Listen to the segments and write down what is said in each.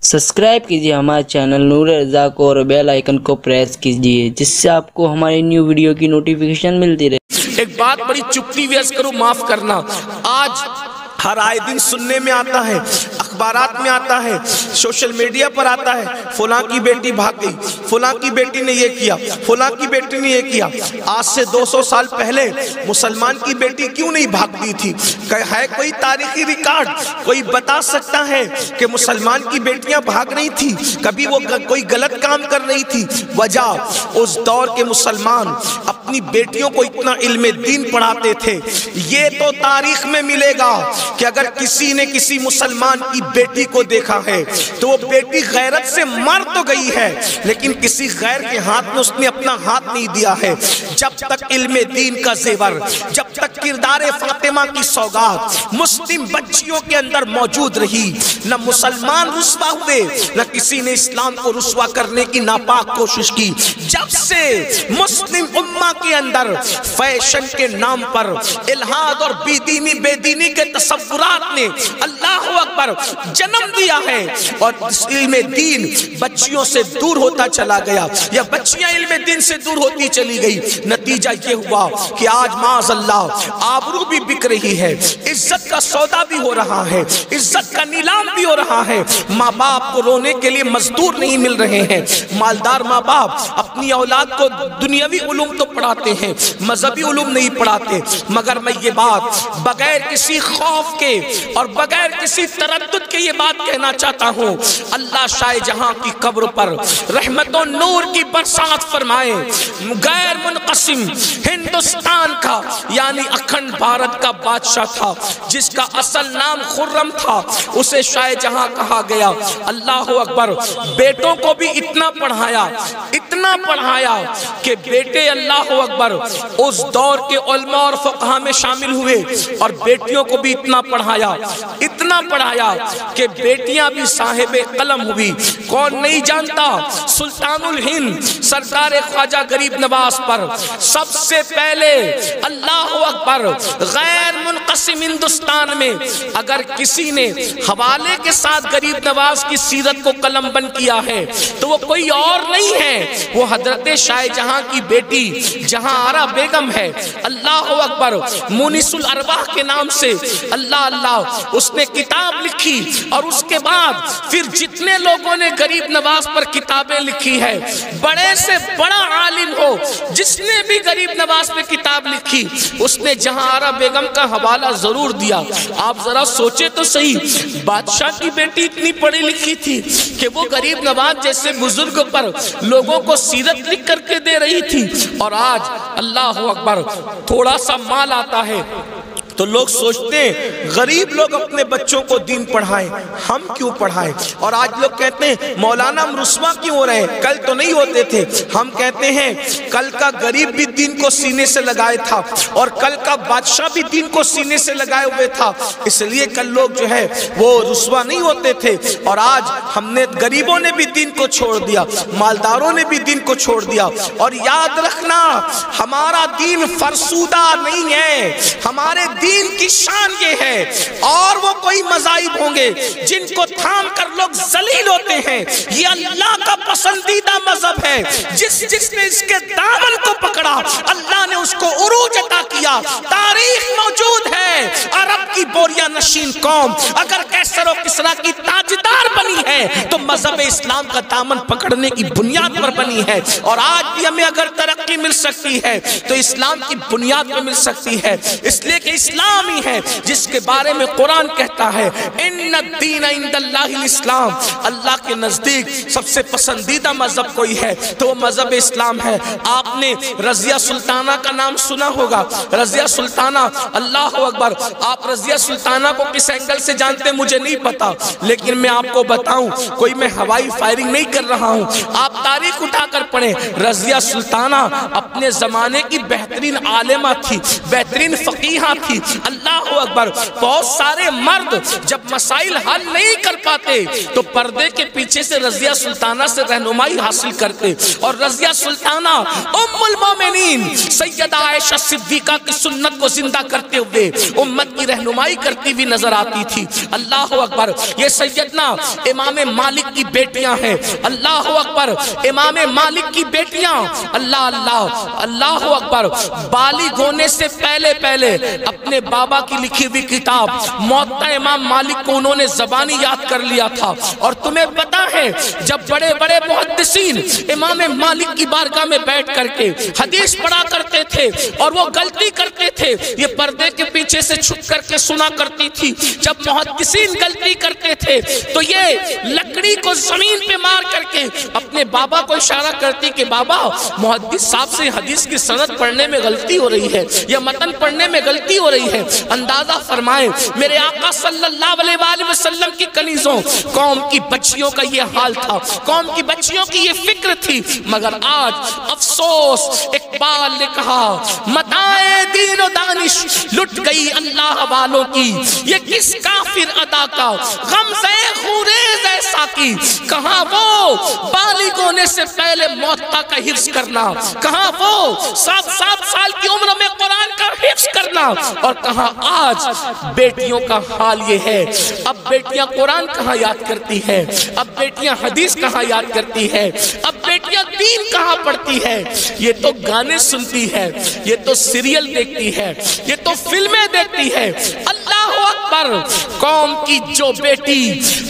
Subscribe कीजिए हमारे channel नूर रज़ा को और बेल आइकन को प्रेस कीजिए जिससे आपको हमारी न्यू वीडियो की नोटिफिकेशन मिलती रहे। एक बात बड़ी चुप्पी व्यस करो, माफ करना, आज हर आए दिन सुनने में आता है, अखबारात में आता है, सोशल मीडिया पर आता है, फलां की बेटी भाग गई, फलां की बेटी ने ये किया, फलां की बेटी ने ये किया। आज से 200 साल पहले मुसलमान की बेटी क्यों नहीं भागती थी? है कोई तारीखी रिकॉर्ड? कोई बता सकता है कि मुसलमान की बेटियां भाग रही थी? कभी वो कोई गलत काम कर रही थी? वजह, उस दौर के मुसलमान अपनी बेटियों को इतना इल्म दीन पढ़ाते थे। ये तो तारीख में मिलेगा कि अगर किसी ने किसी मुसलमान की बेटी को देखा है तो वो बेटी गैरत से मर तो गई है, लेकिन किसी गैर के हाथ में उसने अपना हाथ नहीं दिया है। जब तक इल्मे दीन का जेवर, जब तक किरदार फातिमा की सौगात मुस्लिम बच्चियों के अंदर मौजूद रही, न मुसलमान रुस्वा हुए, न किसी ने इस्लाम को रुस्वा करने की नापाक कोशिश की। जब से मुस्लिम उम्मा के अंदर फैशन के नाम पर इल्हाद और बेदीनी के तसव्वुरात ने अल्लाह अकबर जन्म दिया है और इल्मे दीन बच्चियों से दूर होता चला गया, या बच्चियां इल्मे दीन से दूर होती चली गई। नतीजा ये हुआ कि आज माज़अल्लाह आबरू भी बिक रही है, इज्जत का सौदा भी हो रहा है, इज्जत का नीलाम भी हो रहा है। माँ बाप को रोने के लिए मजदूर नहीं मिल रहे हैं। मालदार माँ बाप अपनी औलाद को दुनियावी उलूम तो पढ़ाते हैं, मजहबी उलूम नहीं पढ़ाते। मगर मैं ये बात बगैर किसी खौफ के और बगैर किसी तरद्दुद के ये बात कहना चाहता हूँ, अल्लाह शाह जहां की कब्र पर रहमत और नूर की बरसात फरमाए। गैर मुनक़सिम हिंदुस्तान का यानी अखंड भारत का बादशाह था, जिसका असल नाम खुर्रम था, उसे शाह जहां कहा गया। अल्लाह अकबर, बेटों को भी इतना पढ़ाया कि बेटे अल्लाह अकबर उस दौर के उलमा और फक़हा में शामिल हुए, और बेटियों को भी इतना पढ़ाया कि बेटियां भी साहिबे कलम हुई। कौन नहीं जानता, सुल्तानुल हिंद सरदार ख्वाजा गरीब नवाज पर सबसे पहले अल्लाह अकबर गैर मुनक़सिम हिंदुस्तान में अगर किसी ने हवाले के साथ गरीब नवाज की सीरत को कलम बंद किया है तो वो कोई और नहीं है, वो हजरत शाहजहां की बेटी जहांआरा बेगम है। अल्लाह अकबर, मुनिसुल अरवाह के नाम से अल्लाह अल्लाह उसने किताब लिखी, और उसके बाद फिर जितने लोगों ने गरीब नवाज पर किताबें लिखी है, बड़े से बड़ा आलिम हो जिसने भी गरीब नवाज पे किताब लिखी, उसने जहांआरा बेगम का हवाला जरूर दिया। आप जरा सोचे तो सही, बादशाह की बेटी इतनी पढ़ी लिखी थी कि वो गरीब नवाज जैसे बुजुर्ग पर लोगों को सीरत लिख करके दे रही थी। और आज अल्लाह अकबर थोड़ा सा माल आता है तो लोग सोचते हैं गरीब लोग अपने बच्चों को दीन पढ़ाएं, हम क्यों पढ़ाएं? और आज लोग कहते हैं मौलाना हम रुस्वा क्यों हो रहे हैं, कल तो नहीं होते थे। हम कहते हैं कल का गरीब भी दीन को सीने से लगाए था, और कल का बादशाह भी दीन को सीने से लगाए हुए था, इसलिए कल लोग जो है वो रुस्वा नहीं होते थे। और आज हमने गरीबों ने भी दीन को छोड़ दिया, मालदारों ने भी दीन को छोड़ दिया। और याद रखना, हमारा दीन फरसूदा नहीं है, हमारे दीन की शान ये है। और वो कोई मज़ाहिब होंगे जिनको थाम कर लोग जलील होते हैं, ये अल्लाह का पसंदीदा मजहब है। जिसने इसके दामन को पकड़ा, अल्लाह ने उसको उरूज अता किया। तारीख मौजूद है, अरब की बोरिया नशीन कौम अगर कैसर और किसरा की ताजदार बनी है तो मजहब इस्लाम का दामन पकड़ने की बुनियाद पर बनी है। और आज भी हमें अगर तरक्की मिल सकती है तो इस्लाम की बुनियाद पर मिल सकती है, इसलिए कि इस्लाम ही है जिसके बारे में कुरान कहता है इन्नद्दीन इंदल्लाहिल इस्लाम, अल्लाह के नजदीक सबसे पसंदीदा मजहब कोई है तो वो मजहब इस्लाम है। आपने रजिया सुल्ताना का नाम सुना होगा, रजिया सुल्ताना, अल्लाह अकबर, आप रजिया सुल्ताना को किस एंगल से जानते मुझे नहीं पता, लेकिन मैं आपको बताऊं, कोई मैं हवाई फायरिंग नहीं कर रहा हूं, आप तारीख उठाकर पढ़ें। रजिया رضیہ سلطانہ اپنے زمانے کی بہترین عالمہ تھی، بہترین فقیہہ تھی۔ اللہ اکبر۔ بہت سارے مرد جب مسائل حل نہیں کر پاتے تو پردے کے پیچھے سے رضیہ سلطانہ سے رہنمائی حاصل کرتے، اور رضیہ سلطانہ ام المومنین سیدہ عائشہ صدیقہ کی سنت کو زندہ کرتے ہوئے امت کی رہنمائی کرتی ہوئی نظر آتی تھی۔ اللہ اکبر۔ یہ سیدنا امام مالک کی بیٹیاں ہیں۔ اللہ اکبر۔ امام مالک کی بیٹیاں، اللہ اللہ اللہ اکبر، بالغ ہونے سے پہلے اپنے بابا کی لکھی ہوئی کتاب موطا امام مالک کو انہوں نے زبانی یاد کر لیا تھا۔ اور تمہیں پتا ہے جب بڑے بڑے محدثین امام مالک کی بارگاہ میں بیٹھ کر کے حدیث پڑھا کرتے تھے اور وہ غلطی کرتے تھے، یہ پردے کے پیچھے سے چھپ کر کے سنا کرتی تھی۔ جب محدثین غلطی کرتے تھے تو یہ لکڑی کو زمین پہ مار کر کے اپنے بابا کو اشارہ کرتی کہ بابا محدث صاحب سے حدیث کی سند پڑھنے میں غلطی ہو رہی ہے یا متن پڑھنے میں غلطی ہو رہی ہے۔ اندازہ فرمائیں میرے آقا صلی اللہ علیہ وآلہ وسلم کی کنیزوں، قوم کی بچیوں کا یہ حال تھا، قوم کی بچیوں کی یہ فکر تھی، مگر آج افسوس اقبال نے کہا متاع دین و دانش لٹ گئی اللہ والوں کی، یہ کس کافر ادا کا غمزہ خوریز ایسا کی، کہاں وہ بالغ ہونے سے پہلے موطا کا حفظ کرنا، کہاں وہ 7 سال کی عمر میں قرآن کا حفظ کرنا، اور کہاں آج بیٹیوں کا حال یہ ہے۔ اب بیٹیاں قرآن کہاں یاد کرتی ہے، اب بیٹیاں حدیث کہاں یاد کرتی ہے، اب بیٹیاں دین کہاں پڑھتی ہے، یہ تو گانے سنتی ہے، یہ تو سیریل دیکھتی ہے، یہ تو فلمیں دیکھتی ہے۔ اللہ اکبر۔ قوم کی جو بیٹی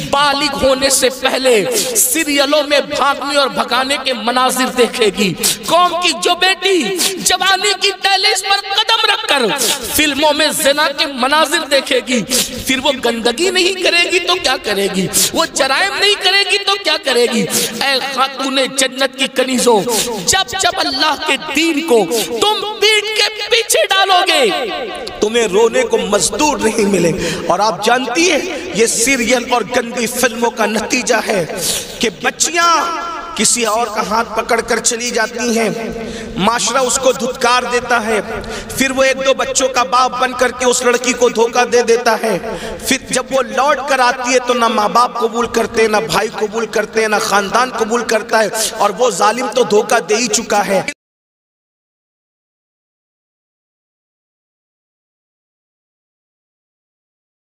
بالغ ہونے سے پہلے سیریلوں میں بھاگنے اور بھگانے کے مناظر دیکھے گی، قوم کی جو بیٹی جوانی کی دہلیز پر قدم رکھ کر فلموں میں زنا کے مناظر دیکھے گی، پھر وہ گندگی نہیں کرے گی تو کیا کرے گی، وہ جرائم نہیں کرے گی تو کیا کرے گی۔ اے خاتون جنت کی کنیزوں، جب اللہ کے دین کو تم پیٹ کے پیچھے ڈالو گے تمہیں رونے کو مزدور نہیں ملے۔ اور آپ جانتی ہیں یہ سیریل اور گندی فلموں کا نتیجہ ہے کہ بچیاں کسی اور کا ہاتھ پکڑ کر چلی جاتی ہیں، معاشرہ اس کو دھتکار دیتا ہے، پھر وہ 1-2 بچوں کا باپ بن کر کے اس لڑکی کو دھوکہ دے دیتا ہے، پھر جب وہ لوٹ کر آتی ہے تو نہ ماں باپ قبول کرتے، نہ بھائی قبول کرتے، نہ خاندان قبول کرتا ہے، اور وہ ظالم تو دھوکہ دے ہی چکا ہے۔